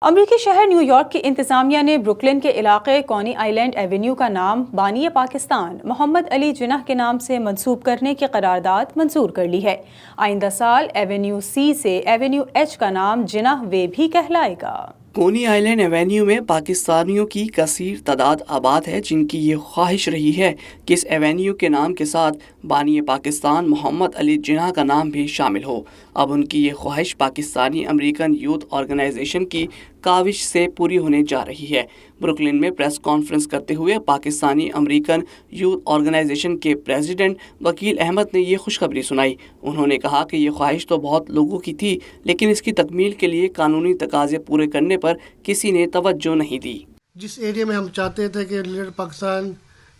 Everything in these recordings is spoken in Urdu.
امریکی شہر نیو یارک کی انتظامیہ نے بروکلن کے علاقے کونی آئلینڈ ایونیو کا نام بانی پاکستان محمد علی جناح کے نام سے منسوب کرنے کی قرارداد منظور کر لی ہے۔ آئندہ سال ایونیو سی سے ایونیو ایچ کا نام جناح وے بھی کہلائے گا۔ کونی آئلینڈ ایونیو میں پاکستانیوں کی کثیر تعداد آباد ہے، جن کی یہ خواہش رہی ہے کہ اس ایونیو کے نام کے ساتھ بانی پاکستان محمد علی جناح کا نام بھی شامل ہو۔ اب ان کی یہ خواہش پاکستانی امریکن یوتھ آرگنائزیشن کی کاوش سے پوری ہونے جا رہی ہے۔ بروکلن میں پریس کانفرنس کرتے ہوئے پاکستانی امریکن یوتھ آرگنائزیشن کے پریزیڈنٹ وکیل احمد نے یہ خوشخبری سنائی۔ انہوں نے کہا کہ یہ خواہش تو بہت لوگوں کی تھی، لیکن اس کی تکمیل کے لیے قانونی تقاضے پورے کرنے پر کسی نے توجہ نہیں دی۔ جس ایریا میں ہم چاہتے تھے کہ لیڈر پاکستان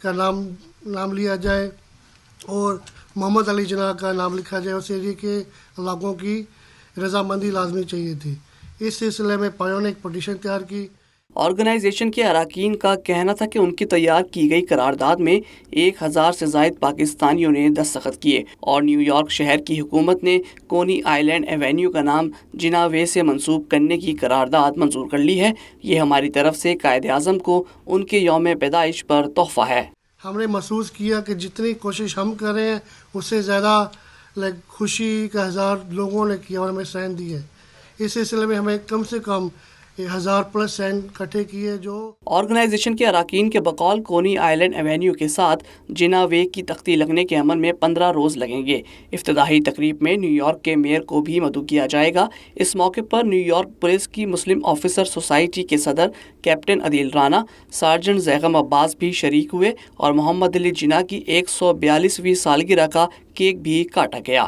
کا نام لیا جائے اور محمد علی جناح کا نام لکھا جائے، اس ایریا کے علاقوں کی رضامندی لازمی چاہیے تھی۔ اس سلسلے میں پایوں نے ایک پٹیشن تیار کی۔ آرگنائزیشن کے اراکین کا کہنا تھا کہ ان کی تیار کی گئی قرارداد میں 1000 سے زائد پاکستانیوں نے دستخط کیے اور نیو یارک شہر کی حکومت نے کونی آئلینڈ ایونیو کا نام جناح وے سے منسوب کرنے کی قرارداد منظور کر لی ہے۔ یہ ہماری طرف سے قائد اعظم کو ان کے یوم پیدائش پر تحفہ ہے۔ ہم نے محسوس کیا کہ جتنی کوشش ہم کر رہے ہیں اس سے زیادہ خوشی کا اظہار لوگوں نے کیا اور ہمیں سائن دی ہے۔ اس سلسلے میں ہمیں کم سے کم 1000+ سائن اکٹھے کیے۔ جو آرگنائزیشن کے اراکین کے بقول کونی آئلینڈ ایونیو کے ساتھ جناح وے کی تختی لگنے کے عمل میں 15 روز لگیں گے۔ افتتاحی تقریب میں نیو یارک کے میئر کو بھی مدعو کیا جائے گا۔ اس موقع پر نیو یارک پولیس کی مسلم آفیسر سوسائٹی کے صدر کیپٹن عدیل رانا، سارجنٹ زیغم عباس بھی شریک ہوئے اور محمد علی جناح کی 142ویں سالگرہ کا کیک بھی کاٹا گیا۔